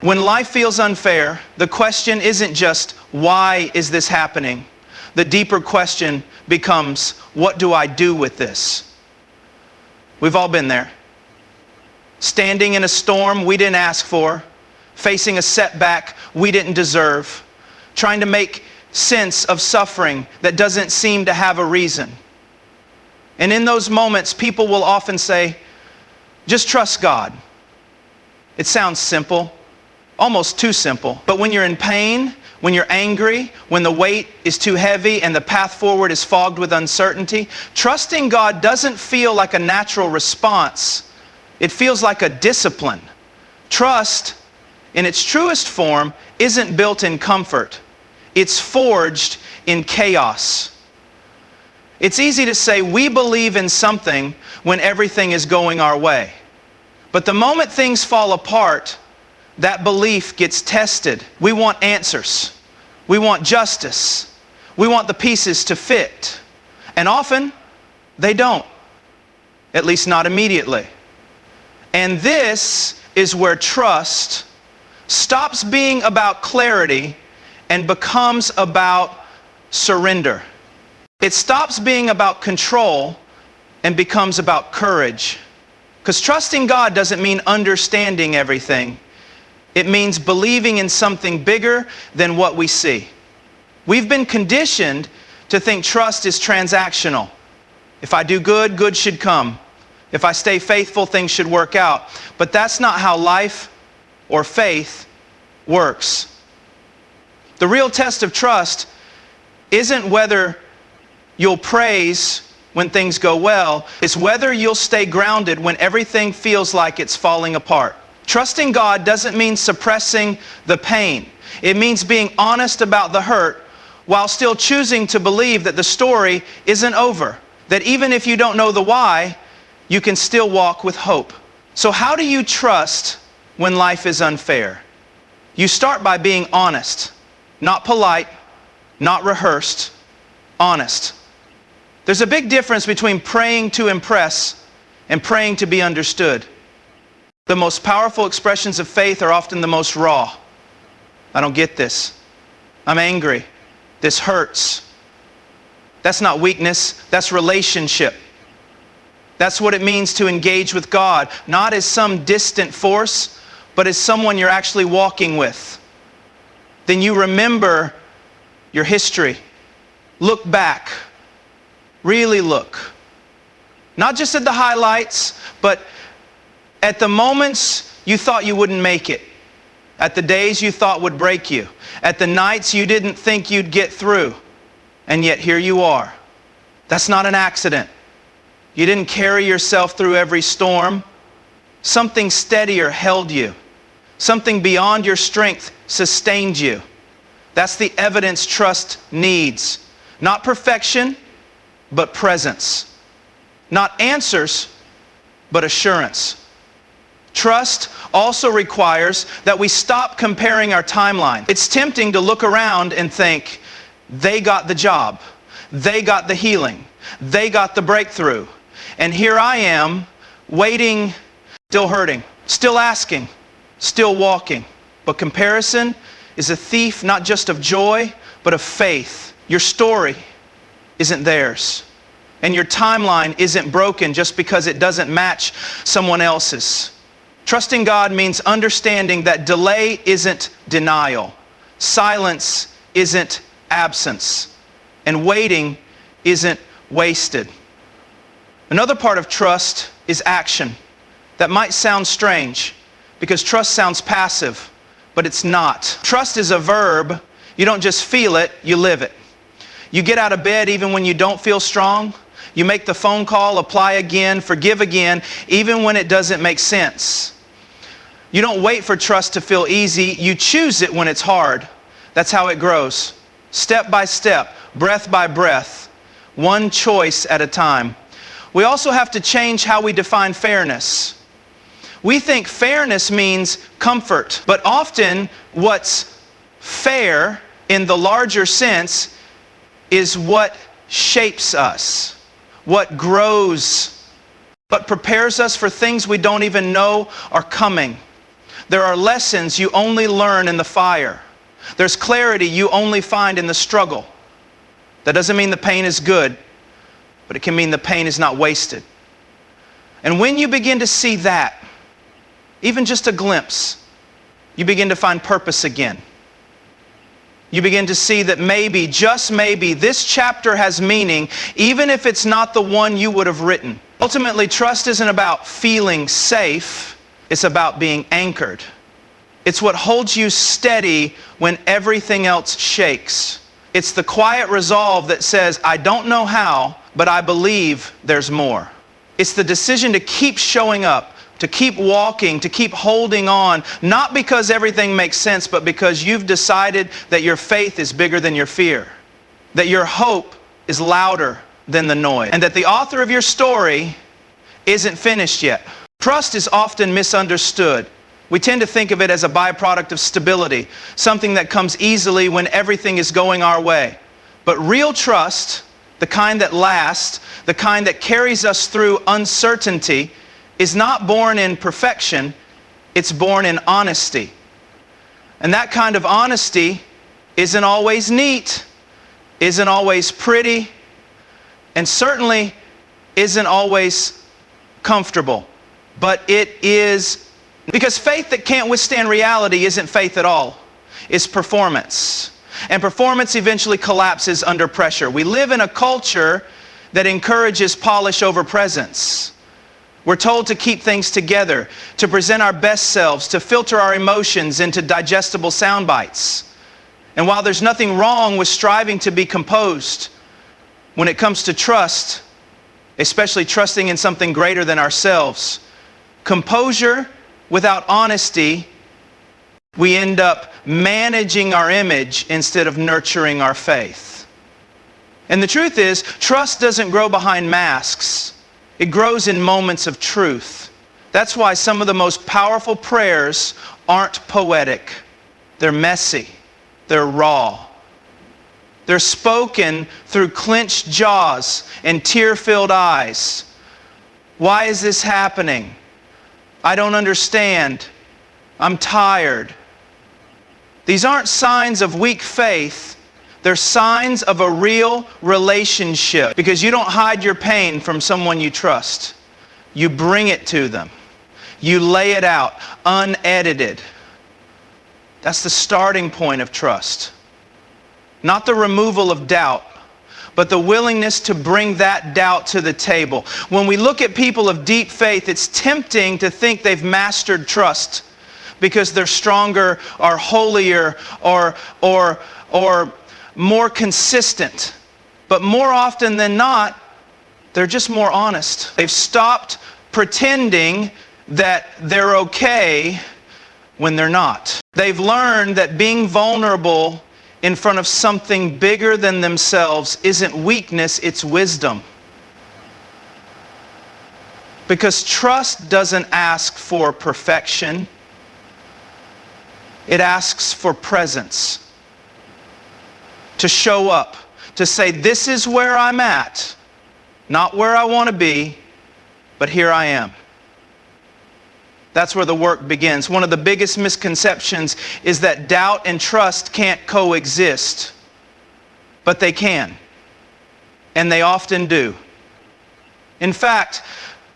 When life feels unfair, the question isn't just, why is this happening? The deeper question becomes, what do I do with this? We've all been there. Standing in a storm we didn't ask for, facing a setback we didn't deserve, trying to make sense of suffering that doesn't seem to have a reason. And in those moments, people will often say, just trust God. It sounds simple. Almost too simple. But when you're in pain, when you're angry, when the weight is too heavy and the path forward is fogged with uncertainty, trusting God doesn't feel like a natural response. It feels like a discipline. Trust, in its truest form, isn't built in comfort. It's forged in chaos. It's easy to say we believe in something when everything is going our way. But the moment things fall apart, that belief gets tested. We want answers. We want justice. We want the pieces to fit. And often, they don't. At least not immediately. And this is where trust stops being about clarity and becomes about surrender. It stops being about control and becomes about courage. Because trusting God doesn't mean understanding everything. It means believing in something bigger than what we see. We've been conditioned to think trust is transactional. If I do good, good should come. If I stay faithful, things should work out. But that's not how life or faith works. The real test of trust isn't whether you'll praise when things go well. It's whether you'll stay grounded when everything feels like it's falling apart. Trusting God doesn't mean suppressing the pain. It means being honest about the hurt while still choosing to believe that the story isn't over. That even if you don't know the why, you can still walk with hope. So how do you trust when life is unfair? You start by being honest. Not polite, not rehearsed, honest. There's a big difference between praying to impress and praying to be understood. The most powerful expressions of faith are often the most raw. I don't get this. I'm angry. This hurts. That's not weakness, that's relationship. That's what it means to engage with God, not as some distant force, but as someone you're actually walking with. Then you remember your history. Look back. Really look. Not just at the highlights, but at the moments you thought you wouldn't make it. At the days you thought would break you. At the nights you didn't think you'd get through. And yet here you are. That's not an accident. You didn't carry yourself through every storm. Something steadier held you. Something beyond your strength sustained you. That's the evidence trust needs. Not perfection, but presence. Not answers, but assurance. Trust also requires that we stop comparing our timeline. It's tempting to look around and think, they got the job, they got the healing, they got the breakthrough. And here I am, waiting, still hurting, still asking, still walking. But comparison is a thief not just of joy, but of faith. Your story isn't theirs. And your timeline isn't broken just because it doesn't match someone else's. Trusting God means understanding that delay isn't denial. Silence isn't absence. And waiting isn't wasted. Another part of trust is action. That might sound strange because trust sounds passive, but it's not. Trust is a verb. You don't just feel it, you live it. You get out of bed even when you don't feel strong. You make the phone call, apply again, forgive again, even when it doesn't make sense. You don't wait for trust to feel easy. You choose it when it's hard. That's how it grows. Step by step, breath by breath, one choice at a time. We also have to change how we define fairness. We think fairness means comfort, but often what's fair in the larger sense is what shapes us, what grows, what prepares us for things we don't even know are coming. There are lessons you only learn in the fire. There's clarity you only find in the struggle. That doesn't mean the pain is good, but it can mean the pain is not wasted. And when you begin to see that, even just a glimpse, you begin to find purpose again. You begin to see that maybe, just maybe, this chapter has meaning, even if it's not the one you would have written. Ultimately, trust isn't about feeling safe, it's about being anchored. It's what holds you steady when everything else shakes. It's the quiet resolve that says, I don't know how, but I believe there's more. It's the decision to keep showing up, to keep walking, to keep holding on, not because everything makes sense, but because you've decided that your faith is bigger than your fear, that your hope is louder than the noise, and that the author of your story isn't finished yet. Trust is often misunderstood. We tend to think of it as a byproduct of stability, something that comes easily when everything is going our way. But real trust, the kind that lasts, the kind that carries us through uncertainty, is not born in perfection, it's born in honesty. And that kind of honesty isn't always neat, isn't always pretty, and certainly isn't always comfortable. But it is, because faith that can't withstand reality isn't faith at all. It's performance. And performance eventually collapses under pressure. We live in a culture that encourages polish over presence. We're told to keep things together, to present our best selves, to filter our emotions into digestible sound bites. And while there's nothing wrong with striving to be composed, when it comes to trust, especially trusting in something greater than ourselves, composure without honesty, we end up managing our image instead of nurturing our faith. And the truth is, trust doesn't grow behind masks. It grows in moments of truth. That's why some of the most powerful prayers aren't poetic. They're messy. They're raw. They're spoken through clenched jaws and tear-filled eyes. Why is this happening? I don't understand. I'm tired. These aren't signs of weak faith. They're signs of a real relationship, because you don't hide your pain from someone you trust. You bring it to them. You lay it out, unedited. That's the starting point of trust. Not the removal of doubt, but the willingness to bring that doubt to the table. When we look at people of deep faith, it's tempting to think they've mastered trust because they're stronger or holier or more consistent. But more often than not, they're just more honest. They've stopped pretending that they're okay when they're not. They've learned that being vulnerable in front of something bigger than themselves isn't weakness, it's wisdom. Because trust doesn't ask for perfection. It asks for presence. To show up, to say, this is where I'm at, not where I want to be, but here I am. That's where the work begins. One of the biggest misconceptions is that doubt and trust can't coexist, but they can, and they often do. In fact,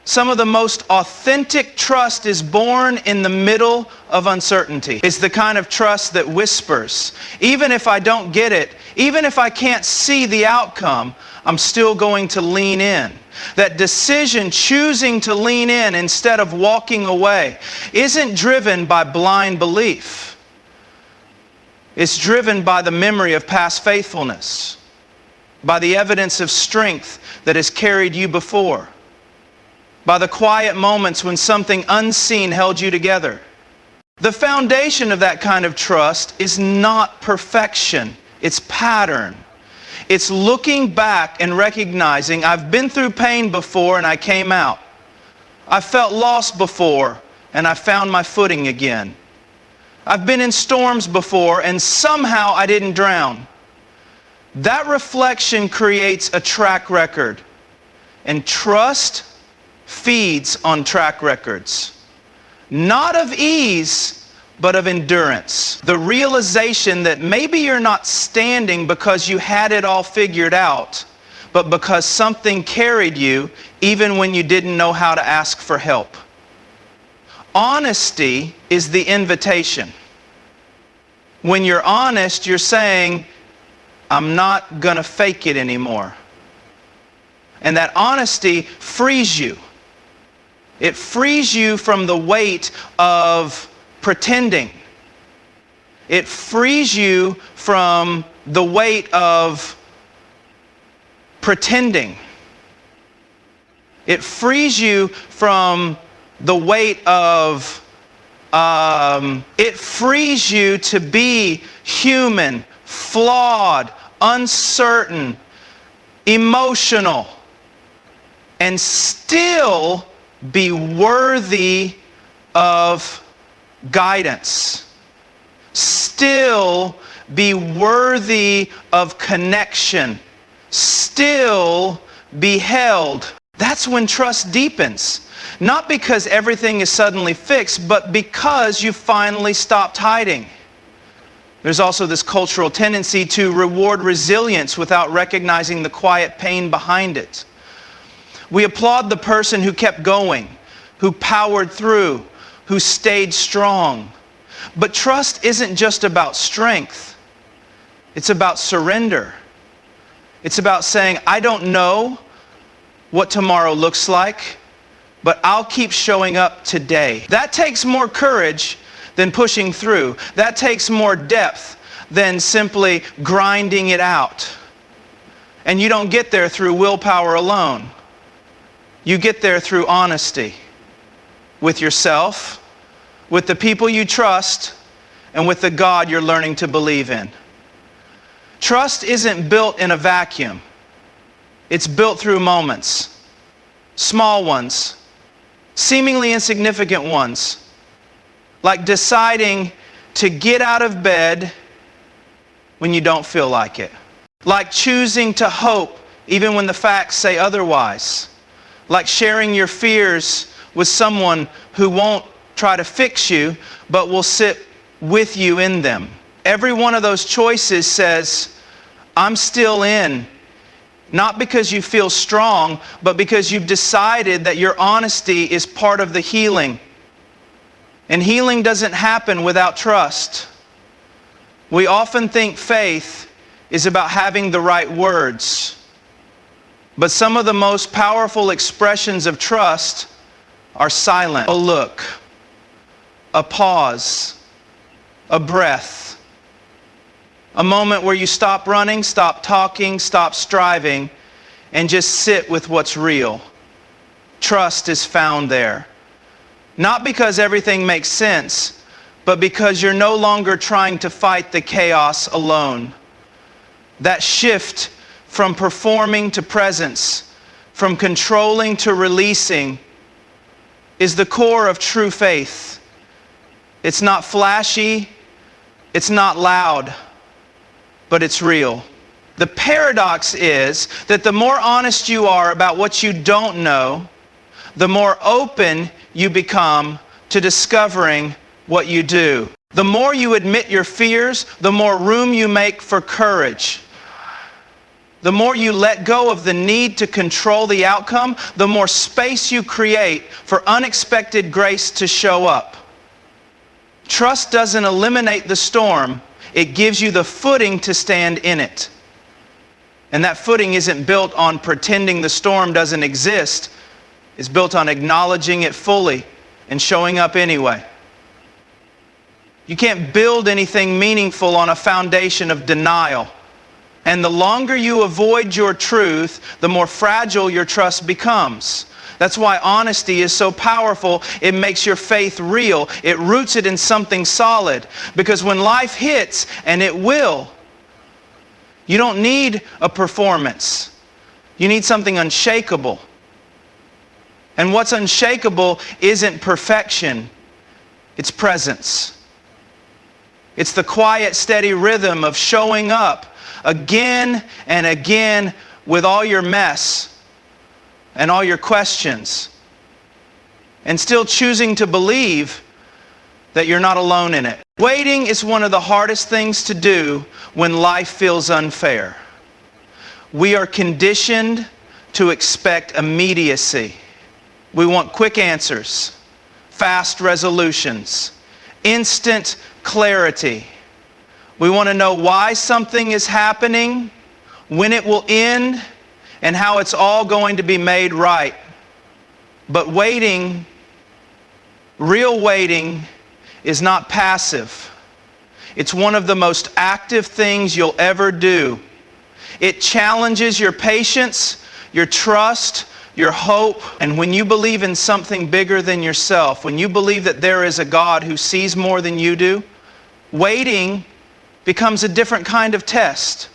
some of the most authentic trust is born in the middle of uncertainty. It's the kind of trust that whispers, even if I don't get it, even if I can't see the outcome, I'm still going to lean in. That decision, choosing to lean in instead of walking away, isn't driven by blind belief. It's driven by the memory of past faithfulness, by the evidence of strength that has carried you before, by the quiet moments when something unseen held you together. The foundation of that kind of trust is not perfection, it's pattern. It's looking back and recognizing, I've been through pain before and I came out. I felt lost before and I found my footing again. I've been in storms before and somehow I didn't drown. That reflection creates a track record, and trust feeds on track records. Not of ease, but of endurance. The realization that maybe you're not standing because you had it all figured out, but because something carried you even when you didn't know how to ask for help. Honesty is the invitation. When you're honest, you're saying, I'm not going to fake it anymore. And that honesty frees you. It frees you from the weight of pretending. It frees you from the weight of pretending. It frees you from the weight of, it frees you to be human, flawed, uncertain, emotional, and still be worthy of guidance. Still be worthy of connection. Still be held. That's when trust deepens. Not because everything is suddenly fixed, but because you finally stopped hiding. There's also this cultural tendency to reward resilience without recognizing the quiet pain behind it. We applaud the person who kept going, who powered through, who stayed strong. But trust isn't just about strength. It's about surrender. It's about saying, I don't know what tomorrow looks like, but I'll keep showing up today. That takes more courage than pushing through. That takes more depth than simply grinding it out. And you don't get there through willpower alone. You get there through honesty with yourself, with the people you trust, and with the God you're learning to believe in. Trust isn't built in a vacuum. It's built through moments. Small ones, seemingly insignificant ones, like deciding to get out of bed when you don't feel like it. Like choosing to hope even when the facts say otherwise. Like sharing your fears with someone who won't try to fix you, but will sit with you in them. Every one of those choices says, I'm still in. Not because you feel strong, but because you've decided that your honesty is part of the healing. And healing doesn't happen without trust. We often think faith is about having the right words. But some of the most powerful expressions of trust are silent. A look, a pause, a breath. A moment where you stop running, stop talking, stop striving, and just sit with what's real. Trust is found there. Not because everything makes sense, but because you're no longer trying to fight the chaos alone. That shift from performing to presence, from controlling to releasing, is the core of true faith. It's not flashy, it's not loud, but it's real. The paradox is that the more honest you are about what you don't know, the more open you become to discovering what you do. The more you admit your fears, the more room you make for courage. The more you let go of the need to control the outcome, the more space you create for unexpected grace to show up. Trust doesn't eliminate the storm. It gives you the footing to stand in it. And that footing isn't built on pretending the storm doesn't exist. It's built on acknowledging it fully and showing up anyway. You can't build anything meaningful on a foundation of denial. And the longer you avoid your truth, the more fragile your trust becomes. That's why honesty is so powerful. It makes your faith real. It roots it in something solid. Because when life hits, and it will, you don't need a performance. You need something unshakable. And what's unshakable isn't perfection. It's presence. It's the quiet, steady rhythm of showing up again and again with all your mess and all your questions, and still choosing to believe that you're not alone in it. Waiting is one of the hardest things to do when life feels unfair. We are conditioned to expect immediacy. We want quick answers, fast resolutions, instant clarity. We want to know why something is happening, when it will end, and how it's all going to be made right. But waiting, real waiting, is not passive. It's one of the most active things you'll ever do. It challenges your patience, your trust, your hope. And when you believe in something bigger than yourself, when you believe that there is a God who sees more than you do, waiting becomes a different kind of test.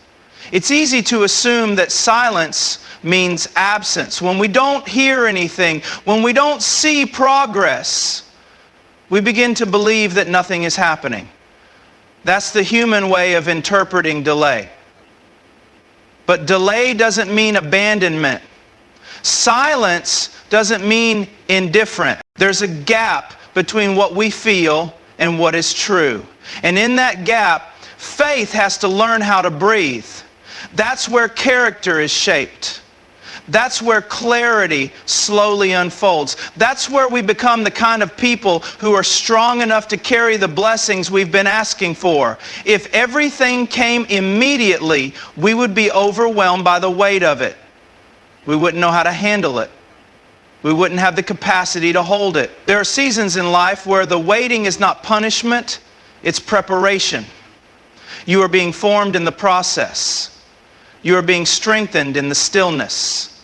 It's easy to assume that silence means absence. When we don't hear anything, when we don't see progress, we begin to believe that nothing is happening. That's the human way of interpreting delay. But delay doesn't mean abandonment. Silence doesn't mean indifferent. There's a gap between what we feel and what is true. And in that gap, faith has to learn how to breathe. That's where character is shaped. That's where clarity slowly unfolds. That's where we become the kind of people who are strong enough to carry the blessings we've been asking for. If everything came immediately, we would be overwhelmed by the weight of it. We wouldn't know how to handle it. We wouldn't have the capacity to hold it. There are seasons in life where the waiting is not punishment, it's preparation. You are being formed in the process. You are being strengthened in the stillness.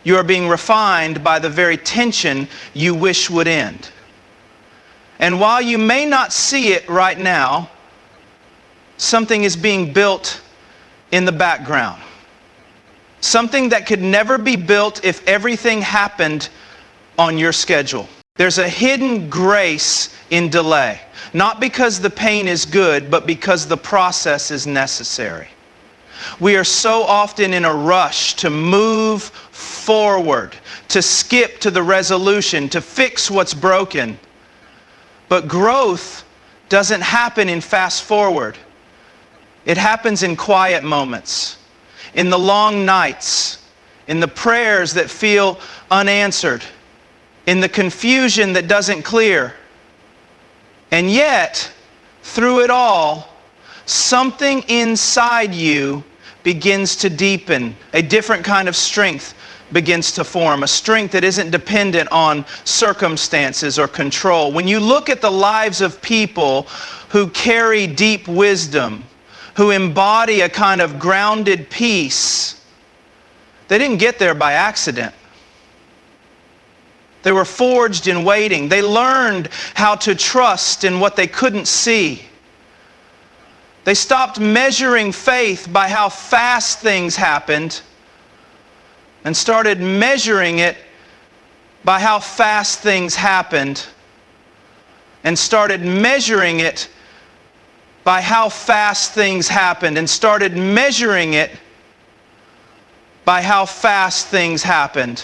You are being refined by the very tension you wish would end. And while you may not see it right now, something is being built in the background. Something that could never be built if everything happened on your schedule. There's a hidden grace in delay. Not because the pain is good, but because the process is necessary. We are so often in a rush to move forward, to skip to the resolution, to fix what's broken. But growth doesn't happen in fast forward. It happens in quiet moments, in the long nights, in the prayers that feel unanswered, in the confusion that doesn't clear. And yet, through it all, something inside you begins to deepen. A different kind of strength begins to form. A strength that isn't dependent on circumstances or control. When you look at the lives of people who carry deep wisdom, who embody a kind of grounded peace, they didn't get there by accident. They were forged in waiting. They learned how to trust in what they couldn't see. They stopped measuring faith by how fast things happened and started measuring it by how fast things happened and started measuring it by how fast things happened and started measuring it by how fast things happened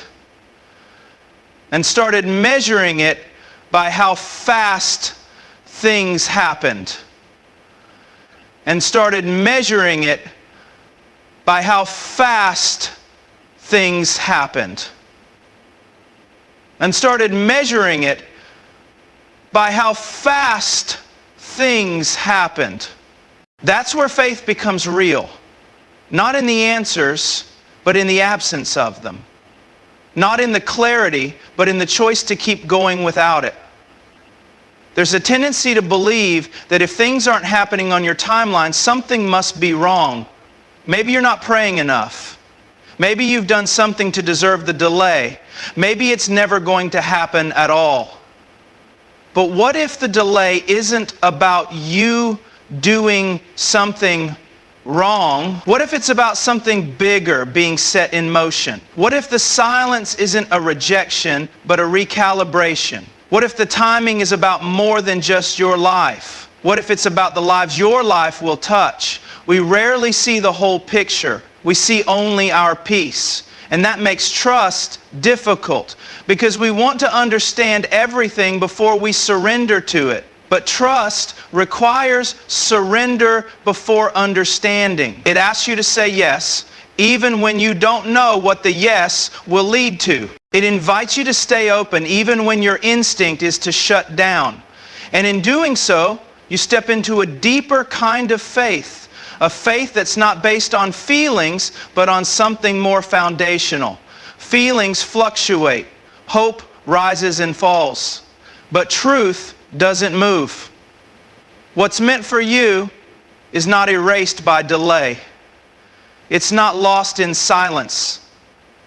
and started measuring it by how fast things happened and started measuring it by how fast things happened and started measuring it by how fast things happened. That's where faith becomes real. Not in the answers, but in the absence of them. Not in the clarity, but in the choice to keep going without it. There's a tendency to believe that if things aren't happening on your timeline, something must be wrong. Maybe you're not praying enough. Maybe you've done something to deserve the delay. Maybe it's never going to happen at all. But what if the delay isn't about you doing something wrong? What if it's about something bigger being set in motion? What if the silence isn't a rejection, but a recalibration? What if the timing is about more than just your life? What if it's about the lives your life will touch? We rarely see the whole picture. We see only our piece. And that makes trust difficult because we want to understand everything before we surrender to it. But trust requires surrender before understanding. It asks you to say yes, even when you don't know what the yes will lead to. It invites you to stay open, even when your instinct is to shut down. And in doing so, you step into a deeper kind of faith, a faith that's not based on feelings, but on something more foundational. Feelings fluctuate. Hope rises and falls. But truth doesn't move. What's meant for you is not erased by delay. It's not lost in silence.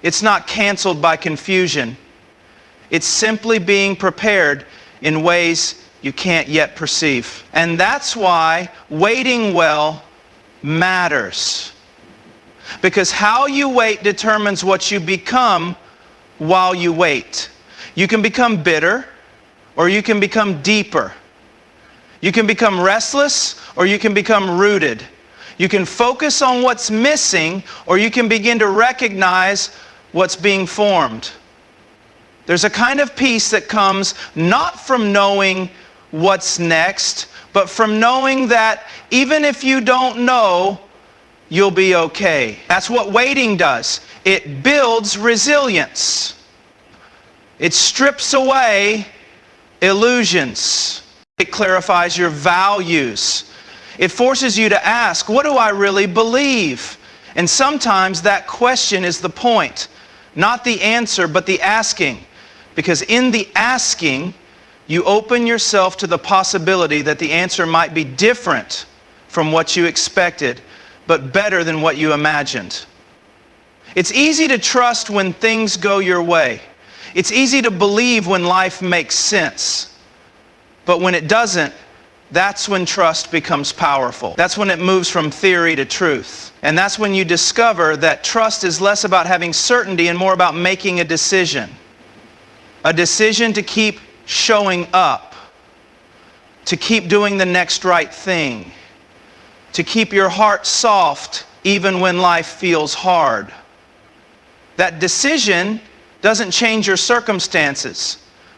It's not canceled by confusion. It's simply being prepared in ways you can't yet perceive. And that's why waiting well matters. Because how you wait determines what you become while you wait. You can become bitter, or you can become deeper. You can become restless, or you can become rooted. You can focus on what's missing, or you can begin to recognize what's being formed. There's a kind of peace that comes not from knowing what's next, but from knowing that even if you don't know, you'll be okay. That's what waiting does. It builds resilience. It strips away illusions. It clarifies your values. It forces you to ask, what do I really believe? And sometimes that question is the point. Not the answer, but the asking. Because in the asking, you open yourself to the possibility that the answer might be different from what you expected, but better than what you imagined. It's easy to trust when things go your way. It's easy to believe when life makes sense. But when it doesn't, that's when trust becomes powerful. That's when it moves from theory to truth. And that's when you discover that trust is less about having certainty and more about making a decision. A decision to keep showing up, to keep doing the next right thing, to keep your heart soft even when life feels hard. That decision doesn't change your circumstances,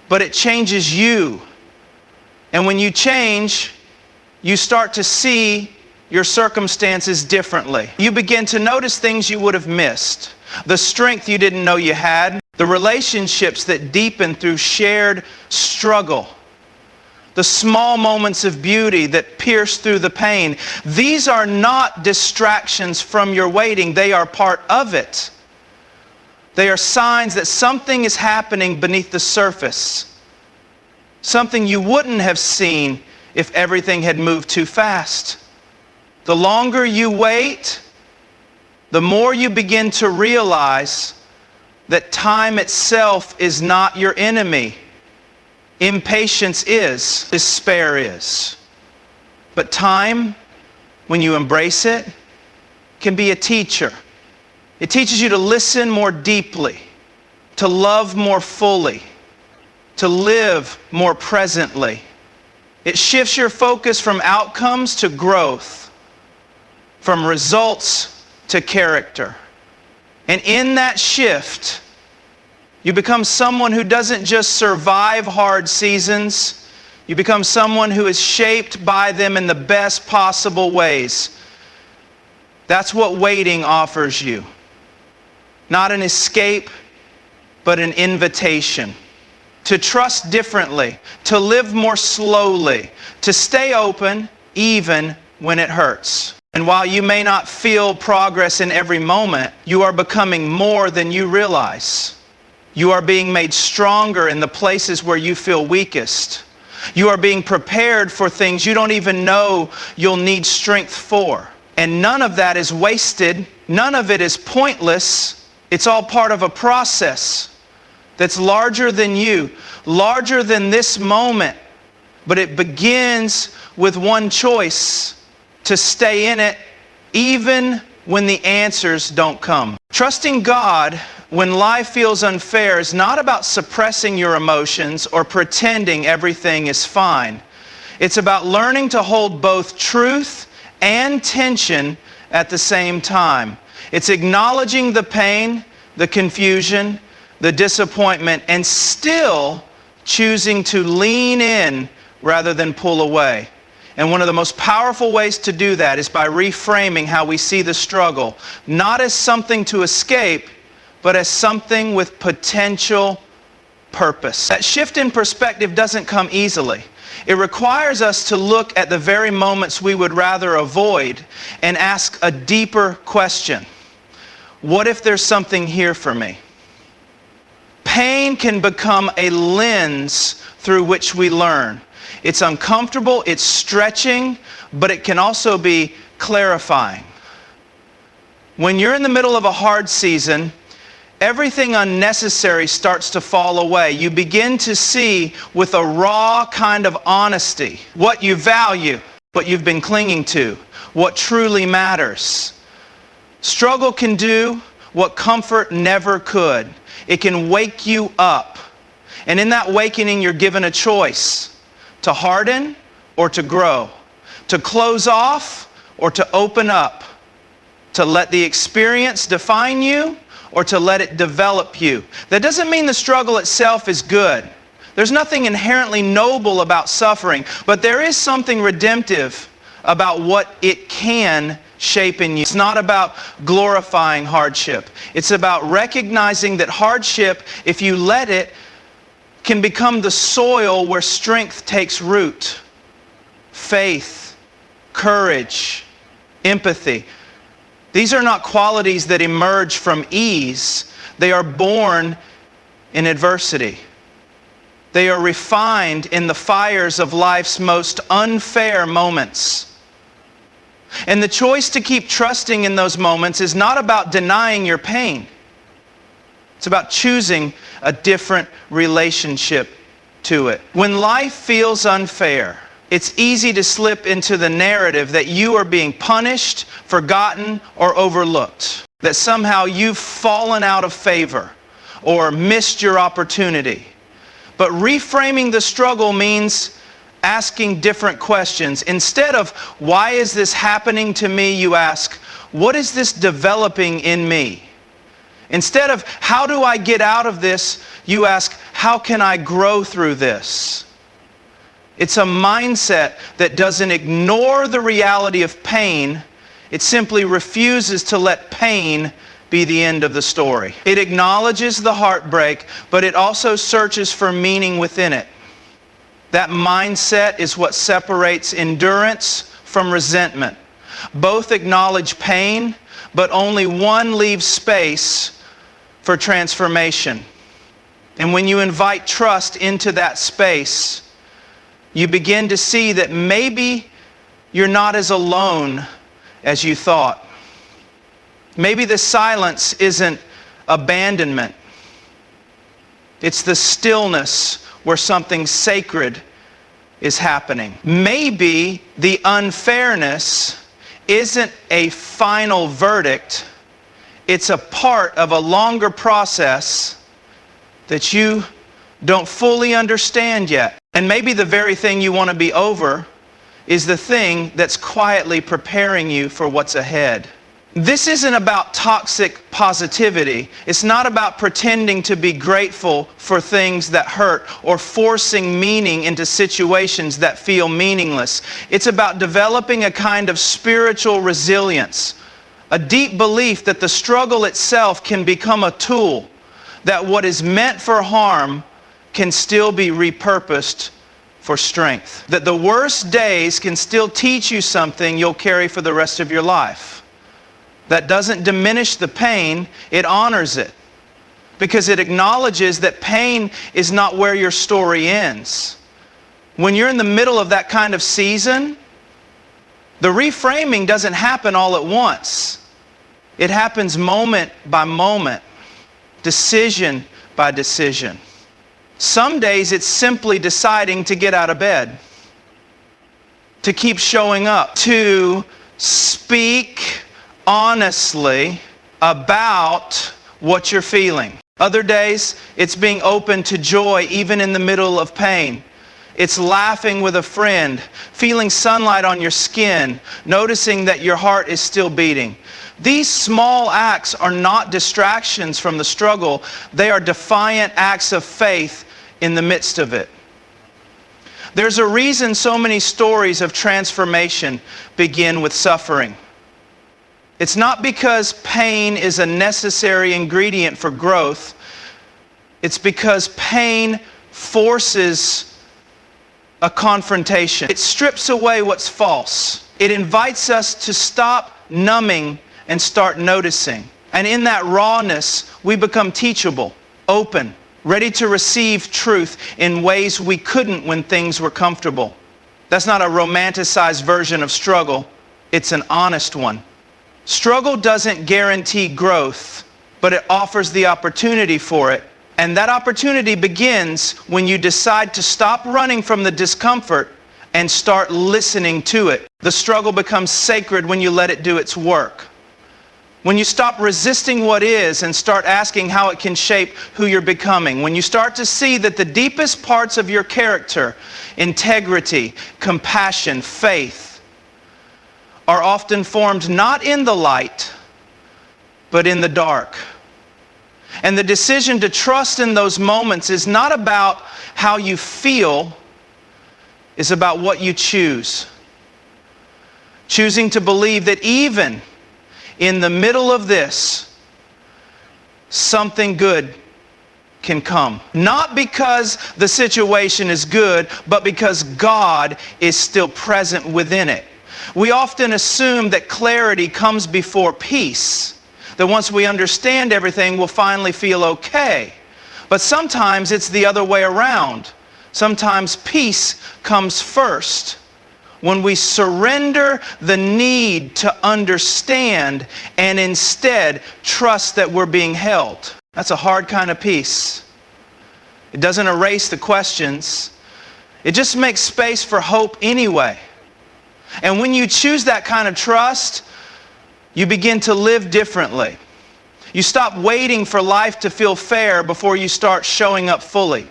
but it changes you. And when you change, you start to see your circumstances differently. You begin to notice things you would have missed, the strength you didn't know you had, the relationships that deepen through shared struggle, the small moments of beauty that pierce through the pain. These are not distractions from your waiting. They are part of it. They are signs that something is happening beneath the surface. Something you wouldn't have seen if everything had moved too fast. The longer you wait, the more you begin to realize that time itself is not your enemy. Impatience is, despair is. But time, when you embrace it, can be a teacher. It teaches you to listen more deeply, to love more fully, to live more presently. It shifts your focus from outcomes to growth, from results to character. And in that shift, you become someone who doesn't just survive hard seasons. You become someone who is shaped by them in the best possible ways. That's what waiting offers you. Not an escape, but an invitation. To trust differently, to live more slowly, to stay open even when it hurts. And while you may not feel progress in every moment, you are becoming more than you realize. You are being made stronger in the places where you feel weakest. You are being prepared for things you don't even know you'll need strength for. And none of that is wasted. None of it is pointless. It's all part of a process that's larger than you, larger than this moment. But it begins with one choice: to stay in it even when the answers don't come. Trusting God when life feels unfair is not about suppressing your emotions or pretending everything is fine. It's about learning to hold both truth and tension at the same time. It's acknowledging the pain, the confusion, the disappointment, and still choosing to lean in rather than pull away. And one of the most powerful ways to do that is by reframing how we see the struggle, not as something to escape, but as something with potential purpose. That shift in perspective doesn't come easily. It requires us to look at the very moments we would rather avoid and ask a deeper question. What if there's something here for me? Pain can become a lens through which we learn. It's uncomfortable, it's stretching, but it can also be clarifying. When you're in the middle of a hard season, everything unnecessary starts to fall away. You begin to see with a raw kind of honesty what you value, what you've been clinging to, what truly matters. Struggle can do what comfort never could. It can wake you up. And in that awakening, you're given a choice: to harden or to grow, to close off or to open up, to let the experience define you or to let it develop you. That doesn't mean the struggle itself is good. There's nothing inherently noble about suffering, but there is something redemptive about what it can shape in you. It's not about glorifying hardship. It's about recognizing that hardship, if you let it, can become the soil where strength takes root. Faith, courage, empathy. These are not qualities that emerge from ease. They are born in adversity. They are refined in the fires of life's most unfair moments. And the choice to keep trusting in those moments is not about denying your pain. It's about choosing a different relationship to it. When life feels unfair, it's easy to slip into the narrative that you are being punished, forgotten, or overlooked. That somehow you've fallen out of favor or missed your opportunity. But reframing the struggle means asking different questions. Instead of, why is this happening to me, you ask, what is this developing in me? Instead of, how do I get out of this, you ask, how can I grow through this? It's a mindset that doesn't ignore the reality of pain. It simply refuses to let pain be the end of the story. It acknowledges the heartbreak, but it also searches for meaning within it. That mindset is what separates endurance from resentment. Both acknowledge pain, but only one leaves space for transformation. And when you invite trust into that space, you begin to see that maybe you're not as alone as you thought. Maybe the silence isn't abandonment. It's the stillness where something sacred is happening. Maybe the unfairness isn't a final verdict. It's a part of a longer process that you don't fully understand yet. And maybe the very thing you want to be over is the thing that's quietly preparing you for what's ahead. This isn't about toxic positivity. It's not about pretending to be grateful for things that hurt or forcing meaning into situations that feel meaningless. It's about developing a kind of spiritual resilience, a deep belief that the struggle itself can become a tool, that what is meant for harm can still be repurposed for strength. That the worst days can still teach you something you'll carry for the rest of your life. That doesn't diminish the pain, it honors it. Because it acknowledges that pain is not where your story ends. When you're in the middle of that kind of season, the reframing doesn't happen all at once. It happens moment by moment, decision by decision. Some days it's simply deciding to get out of bed, to keep showing up, to speak honestly about what you're feeling. Other days, it's being open to joy even in the middle of pain. It's laughing with a friend, feeling sunlight on your skin, noticing that your heart is still beating. These small acts are not distractions from the struggle. They are defiant acts of faith in the midst of it. There's a reason so many stories of transformation begin with suffering. It's not because pain is a necessary ingredient for growth. It's because pain forces a confrontation. It strips away what's false. It invites us to stop numbing and start noticing. And in that rawness, we become teachable, open, ready to receive truth in ways we couldn't when things were comfortable. That's not a romanticized version of struggle. It's an honest one. Struggle doesn't guarantee growth, but it offers the opportunity for it. And that opportunity begins when you decide to stop running from the discomfort and start listening to it. The struggle becomes sacred when you let it do its work. When you stop resisting what is and start asking how it can shape who you're becoming. When you start to see that the deepest parts of your character, integrity, compassion, faith, are often formed not in the light, but in the dark. And the decision to trust in those moments is not about how you feel, it's about what you choose. Choosing to believe that even in the middle of this, something good can come. Not because the situation is good, but because God is still present within it. We often assume that clarity comes before peace, that once we understand everything, we'll finally feel okay. But sometimes it's the other way around. Sometimes peace comes first when we surrender the need to understand and instead trust that we're being held. That's a hard kind of peace. It doesn't erase the questions. It just makes space for hope anyway. And when you choose that kind of trust, you begin to live differently. You stop waiting for life to feel fair before you start showing up fully.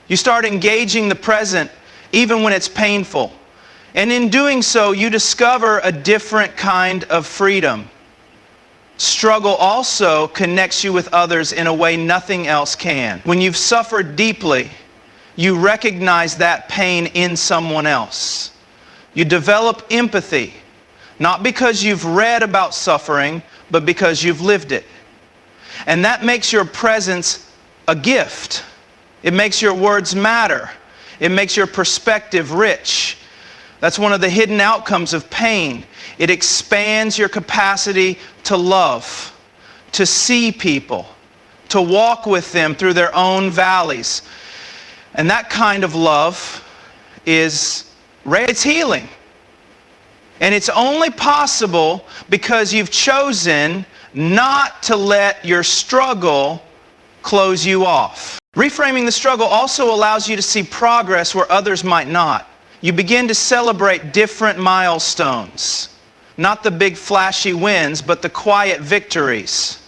You start engaging the present even when it's painful. And in doing so, you discover a different kind of freedom. Struggle also connects you with others in a way nothing else can. When you've suffered deeply, you recognize that pain in someone else. You develop empathy, not because you've read about suffering, but because you've lived it. And that makes your presence a gift. It makes your words matter. It makes your perspective rich. That's one of the hidden outcomes of pain. It expands your capacity to love, to see people, to walk with them through their own valleys. And that kind of love is rare. It's healing. And it's only possible because you've chosen not to let your struggle close you off. Reframing the struggle also allows you to see progress where others might not. You begin to celebrate different milestones. Not the big flashy wins, but the quiet victories.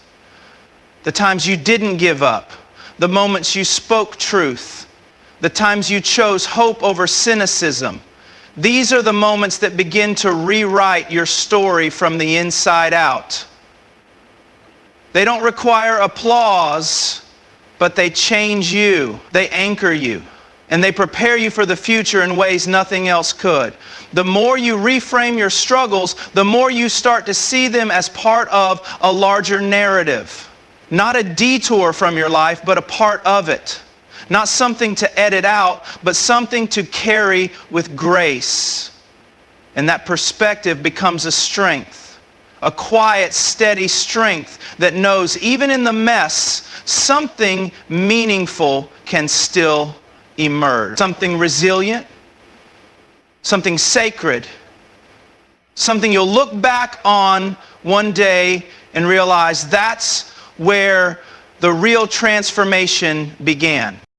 The times you didn't give up. The moments you spoke truth. The times you chose hope over cynicism. These are the moments that begin to rewrite your story from the inside out. They don't require applause, but they change you. They anchor you. And they prepare you for the future in ways nothing else could. The more you reframe your struggles, the more you start to see them as part of a larger narrative. Not a detour from your life, but a part of it. Not something to edit out, but something to carry with grace. And that perspective becomes a strength. A quiet, steady strength that knows even in the mess, something meaningful can still emerge. Something resilient, something sacred, something you'll look back on one day and realize that's where the real transformation began.